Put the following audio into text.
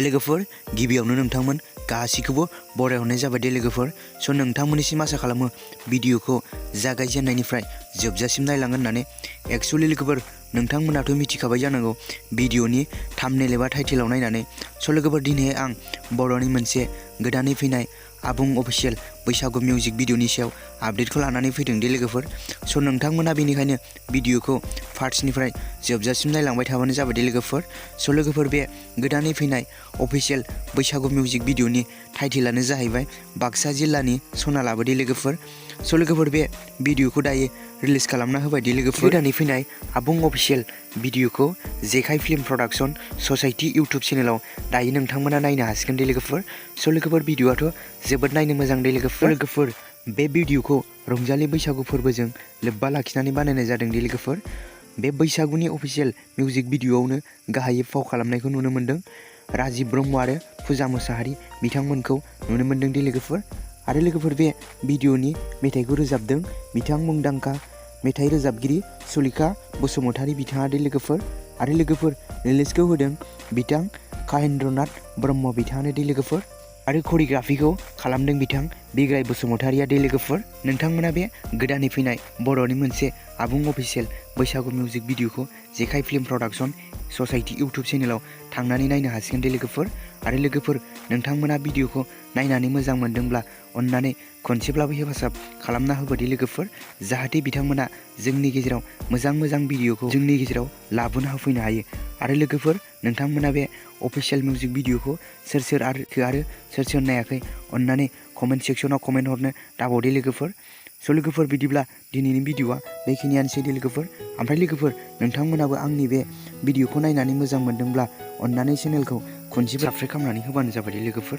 लोगोफोर गिबियावनो नोंथांमोन गासिखौबो बरायहरनाय जाबाय दे लोगोफोर। स' नोंथांमोननिसिम आसा खालामो भिडिअखौ जागायजेननायनिफ्राय जोबजासिम नायलांगोन होननानै। एक्चुअली लोगोफोर नोंथांमोनाथ' मिथिखाबाय जानांगौ भिडिअनि थाम्बनेल एबा टाइटेलाव नायनानै। स' लोगोफोर दिनै आं बर'नि मोनसे गोदानै फैनाय आबुं अफिसियेल बैसागु मिउजिक भिडिअनि सायाव आपडेटखौ लानानै फैदों दे लोगोफोर। स' नोंथांमोना बेनिखायनो भिडिअखौ फार्स्टनिफ्राय जोबजासिम नायलांबाय थाबानो जाबाय दे लोगोफोर। स' लोगोफोर बे गोदानै फैनाय अफिसियेल बैसागु मिउजिक भिडिअनि टाइटेलानो जाहैबाय बाक्सा जिल्लानि सना लाबोदे लोगोफोर। स' लोगोफोर बे भिडिअखौ दायो रिलिज खालामना होबाय दे लोगोफोर। गोदानै फैनाय आबुं अफिसियेल भिडिअखौ जेखाय फिल्म प्रडाक्शन ससाइटि इउटुब चेनेलाव दायो नोंथांमोना नायनो हासिगोन दे लोगोफोर। स' लोगोफोर भिडिअआथ' जोबोद नायनो मोजां दे लोगोफोर। लोगोफोर बे भिडिअखौ रंजालि बैसागु फोरबोजों लोब्बा लाखिनानै बानायनाय जादों दे लोगोफोर। बे बैसागुनि अफिसियेल मिउजिक भिडिअआवनो गाहायै फाव खालामनायखौ नुनो मोन्दों राजिब ब्रह्म आरो फुजा मुसाहारि बिथांमोनखौ नुनो मोन्दों दे लोगोफोर। आरो लोगोफोर बे भिडिअनि मेथाइखौ रोजाबदों बिथां मुंदांखा मेथाइ रोजाबगिरि सुलेखा बसुमतारी बिथाङा दे लोगोफोर। आरो लोगोफोर रिलिजखौ होदों बिथां काहेन्द्रनाथ ब्रह्म बिथाङानो दे लोगोफोर। आरो करिय'ग्राफिखौ खालामदों बिथां बिग्राय बसुमतारीया दे लोगोफोर। नोंथांमोना बे गोदानै फैनाय बर'नि मोनसे आबुं अफिसियेल बैसागु मिउजिक भिडिअखौ जेखाय फिल्म प्रडाक्शन ससाइटि इउटुब चेनेलाव थांनानै नायनो हासिगोन दे लोगोफोर। आरो लोगोफोर नोंथांमोना भिडिअखौ नायनानै मोजां मोनदोंब्ला अन्नानै खनसेब्लाबो हेफाजाब खालामना होबोदे लोगोफोर, जाहाथे बिथांमोना जोंनि गेजेराव मोजां भिडिअखौ जोंनि गेजेराव लाबोना होफैनो हायो। आरो लोगोफोर नोंथांमोना बे अफिसियेल मिउजिक भिडिअखौ सोर सोर नायाखै अन्नानै कमेन्ट सेक्सनाव कमेन्ट हरनो दाबावदे लोगोफोर। स' लोगोफोर बिदिब्ला दिनैनि भिडिअआ बेखिनियानोसै दे लोगोफोर। ओमफ्राय लोगोफोर नोंथांमोनाबो आंनि बे भिडिअखौ नायनानै मोजां मोनदोंब्ला अन्नानै चेनेलखौ खनसेबो साबस्क्राइब खालामनानै होबानो जाबाय दे लोगोफोर।